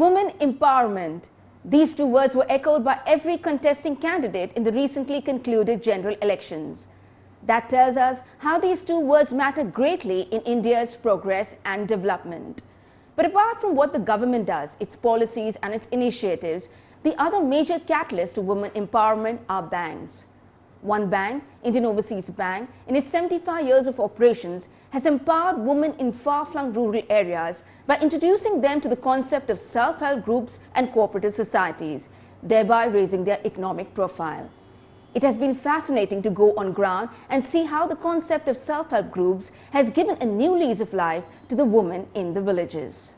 Women empowerment. These two words were echoed by every contesting candidate in the recently concluded general elections. That tells us how these two words matter greatly in India's progress and development. But apart from what the government does, its policies and its initiatives, the other major catalyst to women empowerment are banks. One bank, Indian Overseas Bank, in its 75 years of operations, has empowered women in far-flung rural areas by introducing them to the concept of self-help groups and cooperative societies, thereby raising their economic profile. It has been fascinating to go on ground and see how the concept of self-help groups has given a new lease of life to the women in the villages.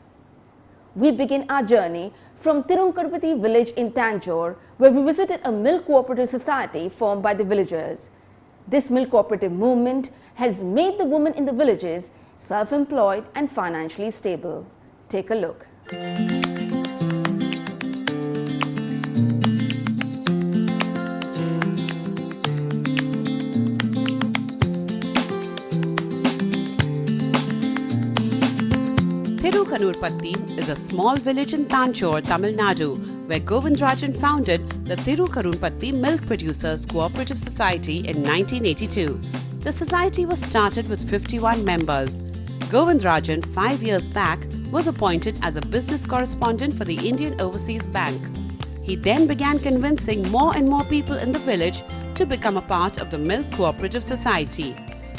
We begin our journey from Tirunkarpati village in Tanjore, where we visited a milk cooperative society formed by the villagers. This milk cooperative movement has made the women in the villages self-employed and financially stable. Take a look. Tirunkarpati is a small village in Tanjore, Tamil Nadu, where Govindrajan founded the Tirunkarpati Milk Producers Cooperative Society in 1982. The society was started with 51 members. Govindrajan, 5 years back, was appointed as a business correspondent for the Indian Overseas Bank. He then began convincing more and more people in the village to become a part of the Milk Cooperative Society.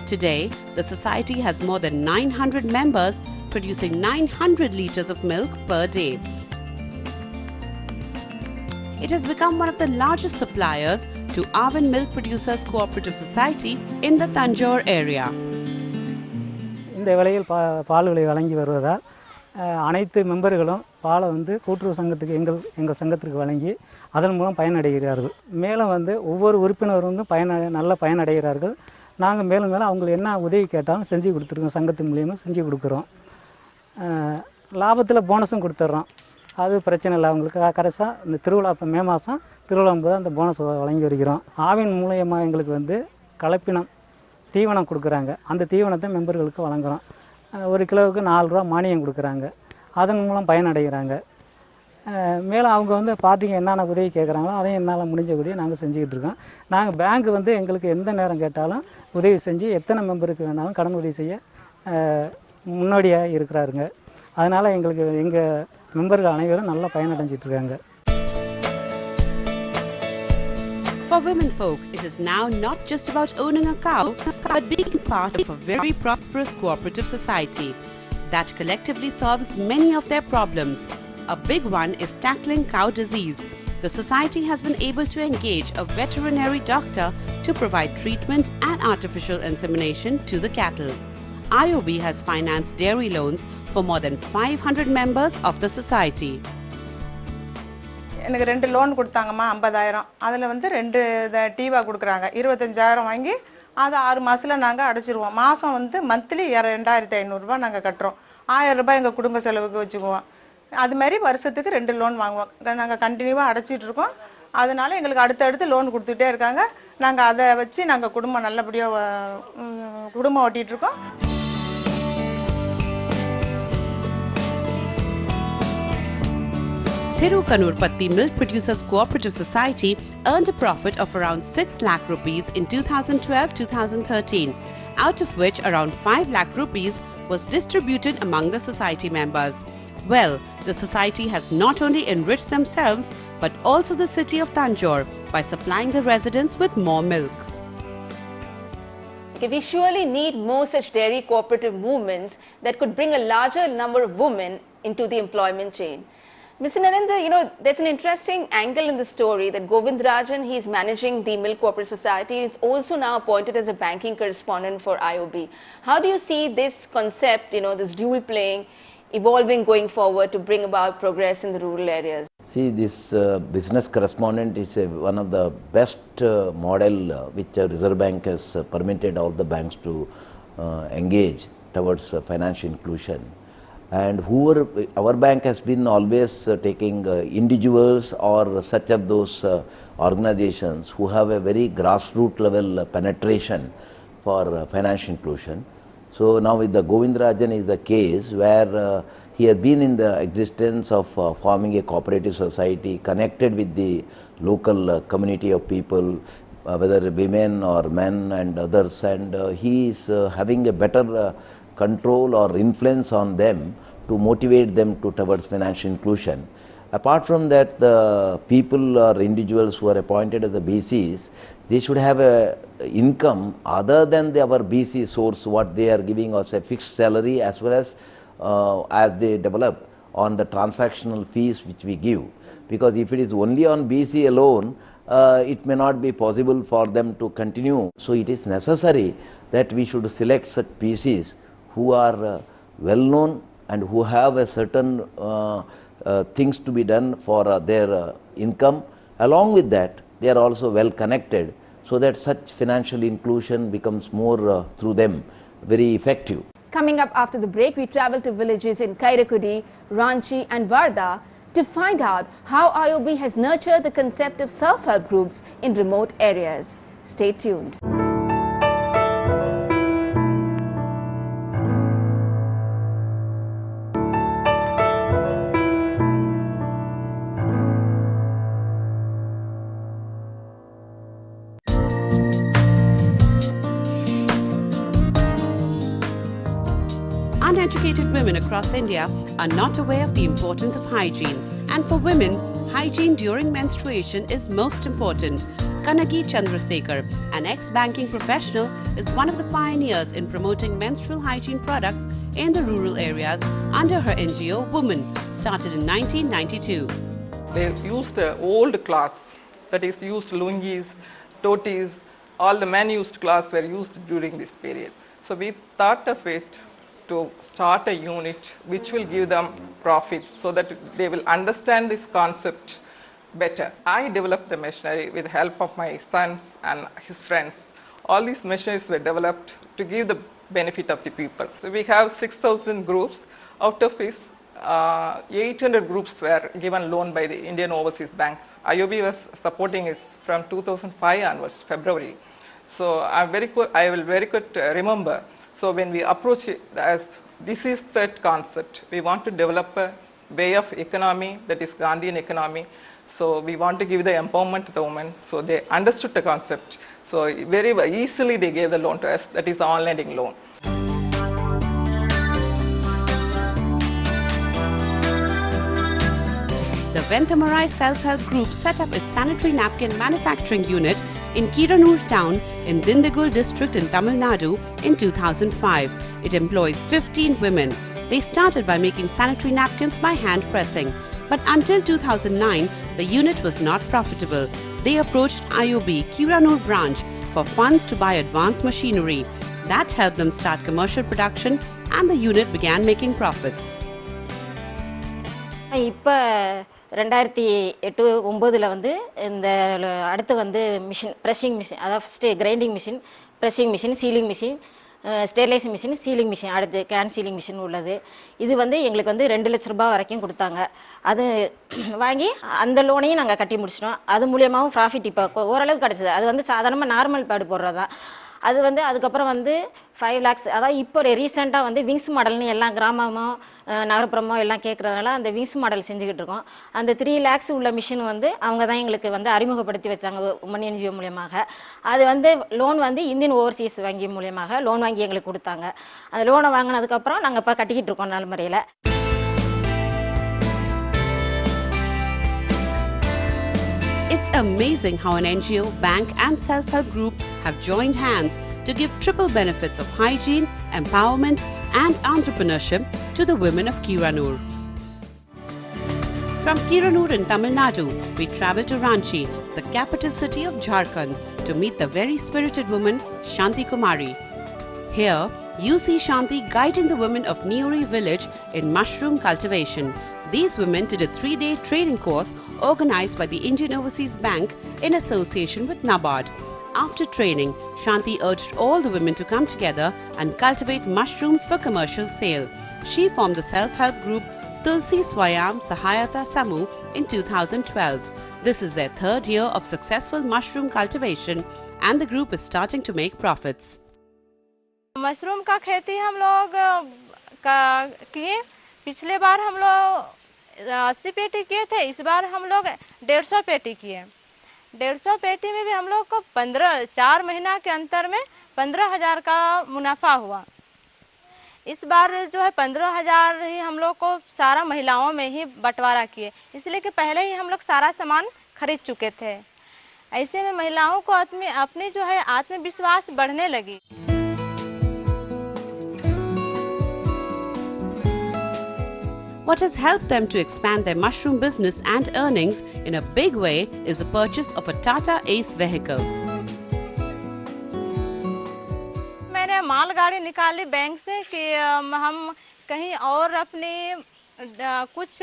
Today, the society has more than 900 members, producing 900 litres of milk per day. It has become one of the largest suppliers to Arvind Milk Producers Cooperative Society in the Tanjore area. இந்த வேளையில் பால்களை வழங்கி வருவதால் அனைத்து மெம்பர்களும் பாலை கூட்டுறவு சங்கத்துக்கு எங்கள் சங்கத்திற்கு வழங்கி அதன் மூலம் பயனடைகிறார்கள். மேலும் ஒவ்வொரு உறுப்பினரும் நல்ல பயனடைகிறார்கள். நாங்கள் மேலும் அவங்களுக்கு என்ன உதவி கேட்டாலும் செஞ்சு கொடுத்துருக்கோம். சங்கத்தின் மூலியமாக செஞ்சு கொடுக்குறோம். லாபத்தில் போனஸும் கொடுத்துட்றோம். அது பிரச்சனை இல்லை. அவங்களுக்கு கரெக்டாக இந்த திருவிழா இப்போ மே மாதம் திருவிழா போது அந்த போனஸ் வழங்கி வருகிறோம். ஆவின் மூலியமாக எங்களுக்கு கலப்பினம் தீவனம் கொடுக்குறாங்க. அந்த தீவனத்தை மெம்பர்களுக்கு வழங்குகிறோம். ஒரு கிலோவுக்கு 4 ரூபா மானியம் கொடுக்குறாங்க. அதன் மூலம் பயனடைகிறாங்க. மேலும் அவங்க பார்ட்டிங்க என்னென்ன உதவி கேட்குறாங்களோ அதையும் என்னால் முடிஞ்ச உதவி நாங்கள் செஞ்சுக்கிட்டு இருக்கோம். நாங்கள் பேங்க் எங்களுக்கு எந்த நேரம் கேட்டாலும் உதவி செஞ்சு எத்தனை மெம்பருக்கு வேணாலும் கடன் உதவி செய்ய முன்னோடியாக இருக்கிறாருங்க. அதனால் எங்களுக்கு எங்கள் மெம்பர்கள் அனைவரும் நல்லா பயனடைஞ்சிட்டு இருக்காங்க. For women folk, it is now not just about owning a cow, but being part of a very prosperous cooperative society that collectively solves many of their problems. A big one is tackling cow disease. The society has been able to engage a veterinary doctor to provide treatment and artificial insemination to the cattle. IOB has financed dairy loans for more than 500 members of the society. எனக்கு 2 loan கொடுத்தாங்கம்மா 50,000. அதில் 2 diva கொடுக்குறாங்க. 25,000 வாங்கி அது 6 மாதத்தில் நாங்கள் அடைச்சிருவோம். மாதம் monthly 2,500 ரூபா நாங்கள் கட்டுறோம். 1000 ரூபாய் எங்கள் குடும்ப செலவுக்கு வச்சுக்குவோம். அது மாதிரி வருஷத்துக்கு 2 லோன் வாங்குவோம். நாங்கள் கண்டினியூவாக அடைச்சிட்டு இருக்கோம். அதனால எங்களுக்கு அடுத்தடுத்து லோன் கொடுத்துட்டே இருக்காங்க. நாங்கள் அதை வச்சு நாங்கள் குடும்பம் நல்லபடியாக குடும்பம் ஓட்டிகிட்டு இருக்கோம். Tirunkarpati Milk Producers Cooperative Society earned a profit of around 6 lakh rupees in 2012-2013, out of which around 5 lakh rupees was distributed among the society members. Well, the society has not only enriched themselves but also the city of Tanjore by supplying the residents with more milk. We surely need more such dairy cooperative movements that could bring a larger number of women into the employment chain. Mr. Narendra, there's an interesting angle in the story that Govindrajan, he's managing the Milk Cooperative Society. He's also now appointed as a banking correspondent for IOB. How do you see this concept, this dual playing, evolving going forward to bring about progress in the rural areas? See, this business correspondent is one of the best model which Reserve Bank has permitted all the banks to engage towards financial inclusion. And whoever, our bank has been always taking individuals or such of those organizations who have a very grassroots level penetration for financial inclusion. So now with the Govindrajan is the case where He has been in the existence of forming a cooperative society connected with the local community of people, whether women or men and others, and he is having a better control or influence on them to motivate them towards financial inclusion. Apart from that, the people or individuals who are appointed as the BCs, they should have a income other than our BC source, what they are giving us a fixed salary, as well as they develop on the transactional fees which we give. Because if it is only on BC alone, it may not be possible for them to continue. So it is necessary that we should select such BCs who are well known and who have a certain things to be done for their income. Along with that, they are also well connected, so that such financial inclusion becomes more through them very effective. Coming up after the break, we travel to villages in Kairakudi, Ranchi and Varda to find out how IOB has nurtured the concept of self-help groups in remote areas. Stay tuned. Uneducated women across India are not aware of the importance of hygiene, and for women, hygiene during menstruation is most important. Kanagi Chandrasekhar, an ex-banking professional, is one of the pioneers in promoting menstrual hygiene products in the rural areas under her NGO Women, started in 1992. They used the old cloths, that is used lungis, dhotis, all the men used cloths were used during this period. So we thought of it to start a unit which will give them profit so that they will understand this concept better. I developed the machinery with the help of my sons and his friends. All these machineries were developed to give the benefit of the people. So we have 6,000 groups, out of which 800 groups were given loan by the Indian Overseas Bank. IOB was supporting us from 2005 onwards, February. So I will very good remember. So when we approach it as this is that concept, we want to develop a way of economy that is Gandhian economy. So we want to give the empowerment to the women. So they understood the concept. So very easily they gave the loan to us, that is the on-lending loan. The Ventamarai Self-Help Group set up its sanitary napkin manufacturing unit in Kiranur town in Dindigul district in Tamil Nadu in 2005. It employs 15 women. They started by making sanitary napkins by hand pressing. But until 2009, the unit was not profitable. They approached IOB Kiranur branch for funds to buy advanced machinery. That helped them start commercial production and the unit began making profits. இப்போ 2008-09 வந்து இந்த அடுத்து வந்து machine pressing machine, அதாவது first grinding machine, pressing machine, sealing machine, sterilising machine, sealing machine, அடுத்து can sealing machine உள்ளது. இது வந்து எங்களுக்கு வந்து 2 லட்ச ரூபாய் வரைக்கும் கொடுத்தாங்க. அது வாங்கி அந்த லோனையும் நாங்கள் கட்டி முடிச்சிட்டோம். அது மூலியமாகவும் ப்ராஃபிட் இப்போ ஓரளவு கிடச்சிது. அது வந்து சாதாரணமாக நார்மல் பேடு போடுறது தான். அது வந்து அதுக்கப்புறம் வந்து 5 lakhs, அதாவது இப்போ ரீசெண்டாக வந்து விங்ஸ் மாடல்னு எல்லாம் கிராமமோ நகரப்புறமோ எல்லாம் கேட்குறதுனால அந்த விங்ஸ் மாடல் செஞ்சுக்கிட்டு இருக்கோம். அந்த 3 lakhs உள்ள மிஷின் வந்து அவங்க தான் எங்களுக்கு வந்து அறிமுகப்படுத்தி வச்சாங்க உமன் என்ஜிஓ மூலியமாக. அது வந்து லோன் வந்து இந்தியன் ஓவர்சீஸ் வங்கி மூலியமாக லோன் வாங்கி எங்களுக்கு கொடுத்தாங்க. அந்த லோனை வாங்கினதுக்கப்புறம் நாங்கள் இப்போ கட்டிக்கிட்டு இருக்கோம் நல்ல முறையில். It's amazing how an NGO, bank and self-help group have joined hands to give triple benefits of hygiene, empowerment and entrepreneurship to the women of Kiranur. From Kiranur in Tamil Nadu, we travel to Ranchi, the capital city of Jharkhand, to meet the very spirited woman Shanti Kumari. Here, you see Shanti guiding the women of Neori village in mushroom cultivation. These women did a 3-day training course organized by the Indian Overseas Bank in association with NABARD. After training, Shanti urged all the women to come together and cultivate mushrooms for commercial sale. She formed the self-help group Tulsi Swayam Sahayata Samu in 2012. This is their 3rd year of successful mushroom cultivation and the group is starting to make profits. Mushroom का खेती हम लोग किए पिछले बार हम लोग 80 पेटी किए थे, इस बार हम लोग 150 पेटी किए। 150 पेटी में भी हम लोग को 4 महीना के अंतर में 15,000 का मुनाफा हुआ। इस बार जो है 15,000 ही हम लोग को सारा महिलाओं में ही बंटवारा किए, इसलिए कि पहले ही हम लोग सारा सामान खरीद चुके थे। ऐसे में महिलाओं को अपनी जो है आत्मविश्वास बढ़ने लगी। What has helped them to expand their mushroom business and earnings in a big way is the purchase of a Tata Ace vehicle. मैंने मालगाड़ी निकाली बैंक से कि हम कहीं और अपनी कुछ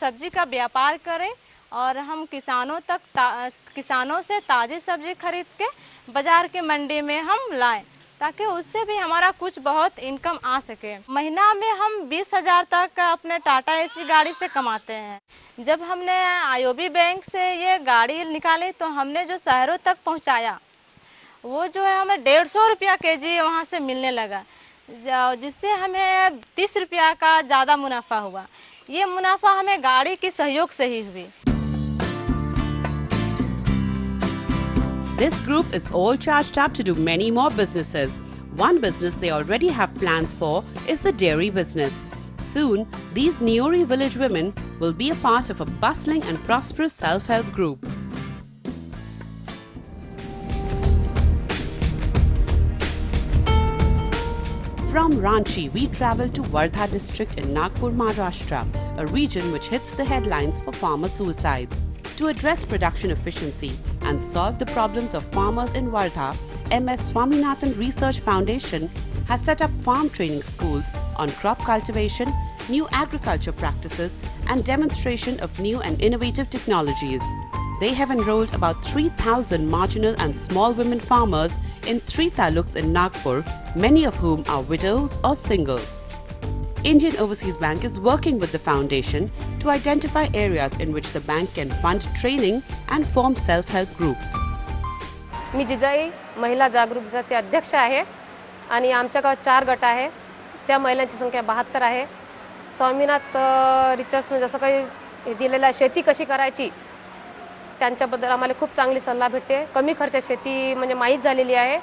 सब्जी का व्यापार करें और हम किसानों से ताज़ी सब्जी खरीद के बाज़ार के मंडी में हम लाएं, ताकि उससे भी हमारा कुछ बहुत इनकम आ सके। महीना में हम 20,000 तक अपने टाटा एसी गाड़ी से कमाते हैं। जब हमने IOB बैंक से ये गाड़ी निकाली तो हमने जो शहरों तक पहुंचाया, वो जो है हमें 150 रुपया केजी वहाँ से मिलने लगा, जिससे हमें 30 रुपया का ज़्यादा मुनाफा हुआ। ये मुनाफा हमें गाड़ी के सहयोग से ही हुई। This group is all charged up to do many more businesses. One business they already have plans for is the dairy business. Soon, these Neori village women will be a part of a bustling and prosperous self-help group. From Ranchi, we travel to Wardha district in Nagpur, Maharashtra, a region which hits the headlines for farmer suicides. To address production efficiency and solve the problems of farmers in Wardha, MS Swaminathan Research Foundation has set up farm training schools on crop cultivation, new agriculture practices, and demonstration of new and innovative technologies. They have enrolled about 3,000 marginal and small women farmers in 3 taluks in Nagpur, many of whom are widows or single. Indian Overseas Bank is working with the foundation to identify areas in which the bank can fund training and form self-help groups. मी जिजाई महिला जागरूकताचे अध्यक्ष आहे आणि आमच्या गावात 4 गट आहे। त्या महिलांची संख्या 72 आहे। स्वामीनाथ रिसर्चने जसं काही दिलेला शेती कशी करायची त्यांच्याबद्दल आम्हाला खूप चांगली सल्ला भेटते। कमी खर्चात शेती म्हणजे माहीत झालेली आहे।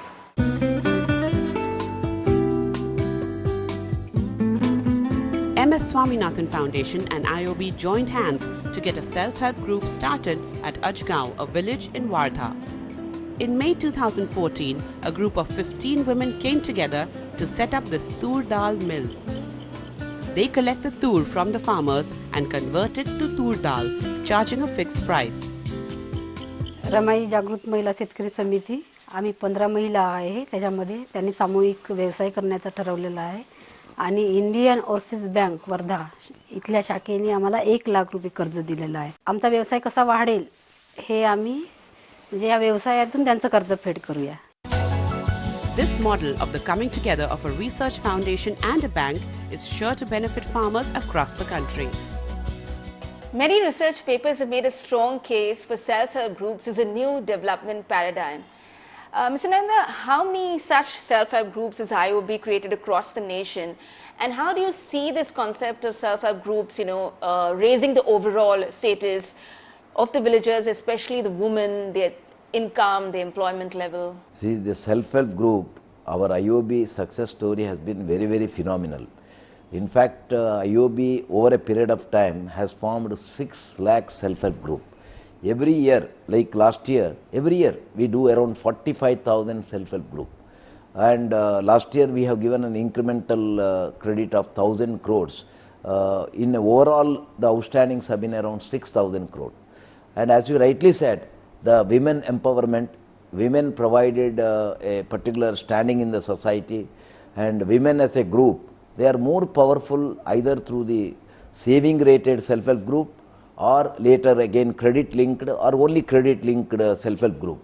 MS Swaminathan Foundation and IOB joined hands to get a self-help group started at Ajgaon, a village in Wardha. In May 2014, a group of 15 women came together to set up this tur dal mill. They collect the tur from the farmers and convert it to tur dal, charging a fixed price. Ramai जागृत महिला शेतकरी समिती आम्ही 15 महिला आहे, त्याच्यामध्ये त्यांनी सामूहिक व्यवसाय करण्याचं ठरवलेलं आहे आणि इंडियन ओव्हरसीज बँक वर्धा इथल्या शाखेने आम्हाला 1 लाख रुपये कर्ज दिलेलं आहे। आमचा व्यवसाय कसा वाढेल हे आम्ही म्हणजे या व्यवसायातून त्यांचं कर्जफेड करूया। This model of the coming together of a research foundation and a bank is sure to benefit farmers across the country. Many research papers have made a strong case for self-help groups as a new development paradigm. Mr. Nanda, how many such self-help groups has IOB created across the nation, and how do you see this concept of self-help groups, raising the overall status of the villagers, especially the women, their income, their employment level? See, the self-help group, our IOB success story has been very, very phenomenal. In fact, IOB over a period of time has formed 6 lakh self-help group. Every year, like last year, every year we do around 45,000 self-help group. And last year we have given an incremental credit of 1,000 crores. In overall, the outstandings have been around 6,000 crores. And as you rightly said, the women empowerment, women provided a particular standing in the society, and women as a group, they are more powerful either through the saving rated self-help group or later again credit linked or only credit linked self-help group.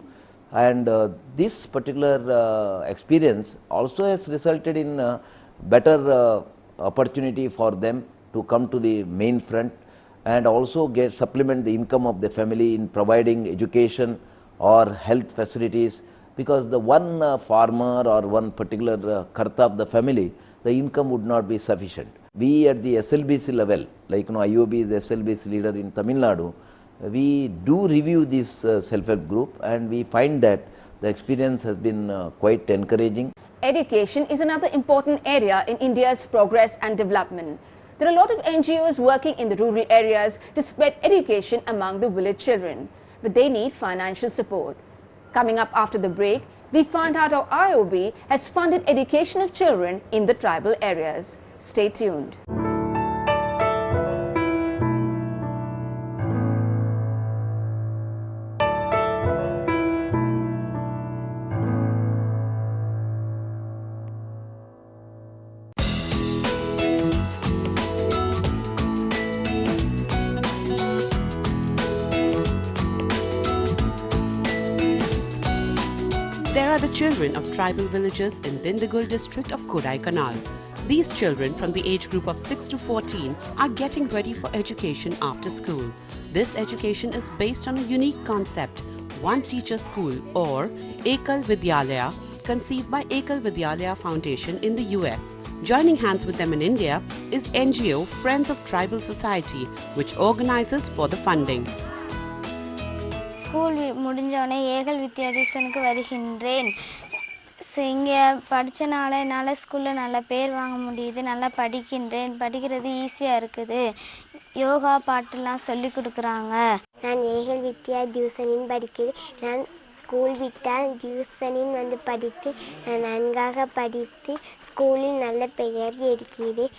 And this particular experience also has resulted in better opportunity for them to come to the main front and also supplement the income of the family in providing education or health facilities, because the one farmer or one particular karta of the family, the income would not be sufficient. We at the SLBC level, like IOB is the SLBC leader in Tamil Nadu, we do review this self-help group, and we find that the experience has been quite encouraging. Education is another important area in India's progress and development. There are a lot of NGOs working in the rural areas to spread education among the village children, but they need financial support. Coming up after the break, we find out how IOB has funded education of children in the tribal areas. Stay tuned. There are the children of tribal villages in Dindigul district of Kodaikanal. These children from the age group of 6 to 14 are getting ready for education after school. This education is based on a unique concept, One Teacher School or Ekal Vidyalaya, conceived by Ekal Vidyalaya Foundation in the US. Joining hands with them in India is NGO Friends of Tribal Society, which organizes for the funding. School முடிஞ்சோடனே ஏகல் வித்யா டியூஷனுக்கு வருகின்றேன். இங்கே படித்தனால என்னால் ஸ்கூலில் நல்ல பேர் வாங்க முடியுது, நல்லா படிக்கின்றேன், படிக்கிறது ஈஸியாக இருக்குது, யோகா பாட்டெல்லாம் சொல்லி கொடுக்குறாங்க. நான் ஏகல் வித்யா டியூஷனின் படிக்கிறேன். நான் ஸ்கூல் விட்டால் டியூஷனின் வந்து படித்து நான் நன்றாக படித்து ஸ்கூலில் நல்ல பெயர் எடுக்கிறேன்.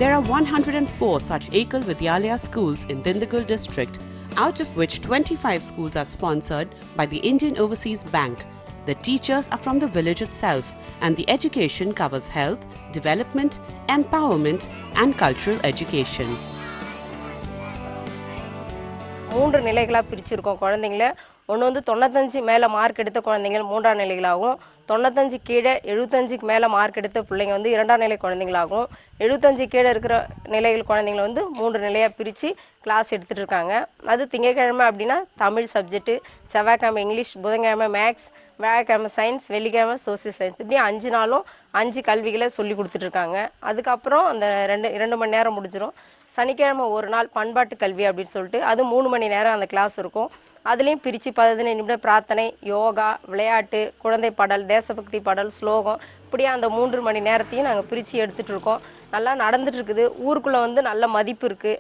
There are 104 such Ekal Vidyalaya schools in Dindigul district, out of which 25 schools are sponsored by the Indian Overseas Bank. The teachers are from the village itself, and the education covers health, development, empowerment and cultural education. 3 நிலைகளாக பிரிச்சிருக்கோம் குழந்தைங்கள. ஒன்று வந்து 95 மேலே mark எடுத்த குழந்தைங்கள் 3ஆம் நிலைகளாகவும், 95 கீழே 75க்கு மேலே மார்க் எடுத்த பிள்ளைங்க வந்து 2ஆம் நிலை குழந்தைங்களாகும், 75 கீழே இருக்கிற நிலைகள் குழந்தைங்களை வந்து 3 நிலையாக பிரித்து கிளாஸ் எடுத்துகிட்டு இருக்காங்க. அது திங்கட்கிழமை அப்படின்னா தமிழ் சப்ஜெக்ட்டு, செவ்வாய்க்கிழமை இங்கிலீஷ், புதன்கிழமை மேக்ஸ், வியாழக்கிழமை சயின்ஸ், வெள்ளிக்கிழமை சோசியல் சயின்ஸ், இப்படி 5 நாளும் 5 கல்விகளை சொல்லி கொடுத்துட்ருக்காங்க. அதுக்கப்புறம் அந்த 2 மணி நேரம் முடிஞ்சிடும். சனிக்கிழமை ஒரு நாள் பண்பாட்டு கல்வி அப்படின்னு சொல்லிட்டு அது 3 மணி நேரம் அந்த கிளாஸ் இருக்கும். அதுலேயும் பிரித்து 15 நிமிட பிரார்த்தனை, யோகா, விளையாட்டு, குழந்தை பாடல், தேசபக்தி பாடல், ஸ்லோகம், இப்படியே அந்த 3 மணி நேரத்தையும் நாங்கள் பிரித்து எடுத்துகிட்டு இருக்கோம். நல்லா நடந்துட்டு இருக்குது. ஊருக்குள்ளே வந்து நல்ல மதிப்பு இருக்குது.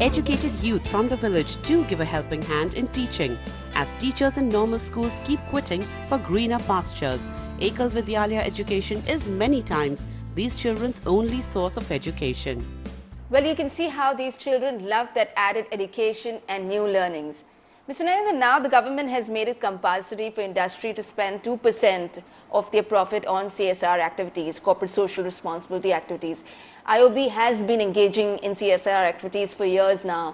Educated youth from the village too give a helping hand in teaching, as teachers in normal schools keep quitting for greener pastures. Ekal Vidyalaya education is many times these children's only source of education. Well, you can see how these children love that added education and new learnings. Mr. Narendra, now the government has made it compulsory for industry to spend 2% of their profit on CSR activities, corporate social responsibility activities. IOB has been engaging in CSR activities for years now.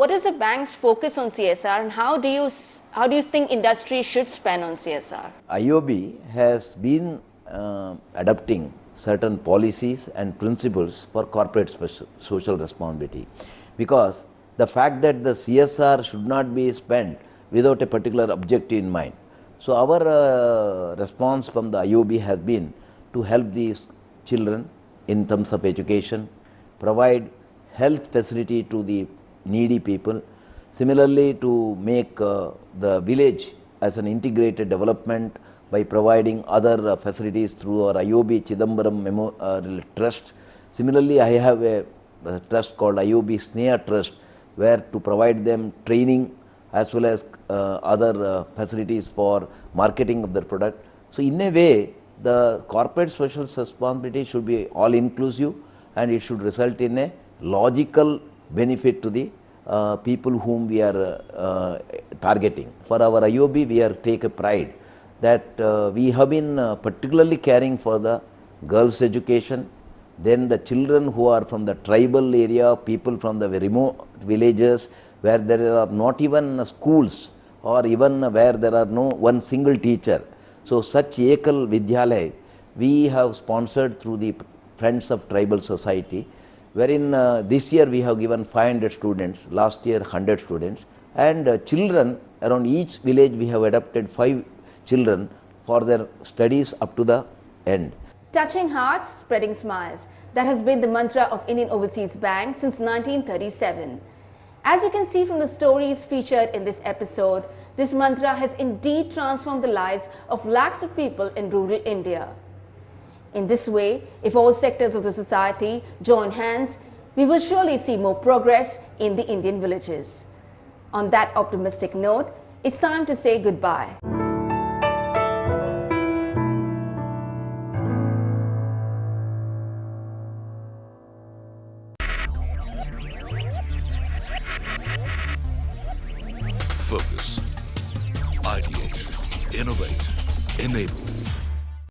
What is the bank's focus on CSR, and how do you think industry should spend on CSR? IOB has been adopting certain policies and principles for corporate social responsibility, because the fact that the CSR should not be spent without a particular objective in mind. So our response from the IOB has been to help these children in terms of education, provide health facility to the needy people, similarly to make the village as an integrated development by providing other facilities through our IOB Chidambaram Memorial Trust. Similarly, I have a trust called IOB Sneha Trust, where to provide them training as well as other facilities for marketing of their product. So in a way, the corporate social responsibility should be all inclusive, and it should result in a logical benefit to the people whom we are targeting. For our IOB, we are take a pride that we have been particularly caring for the girls' education, then the children who are from the tribal area, people from the remote villages where there are not even schools, or even where there are no one single teacher. So such Ekal Vidyalaya we have sponsored through the Friends of Tribal Society, wherein this year we have given 500 students, last year 100 students, And children, around each village we have adopted 5 children for their studies up to the end. Touching hearts, spreading smiles. That has been the mantra of Indian Overseas Bank since 1937. As you can see from the stories featured in this episode, this mantra has indeed transformed the lives of lakhs of people in rural India. In this way, if all sectors of the society join hands, we will surely see more progress in the Indian villages. On that optimistic note, it's time to say goodbye. Focus, ideate, innovate, enable.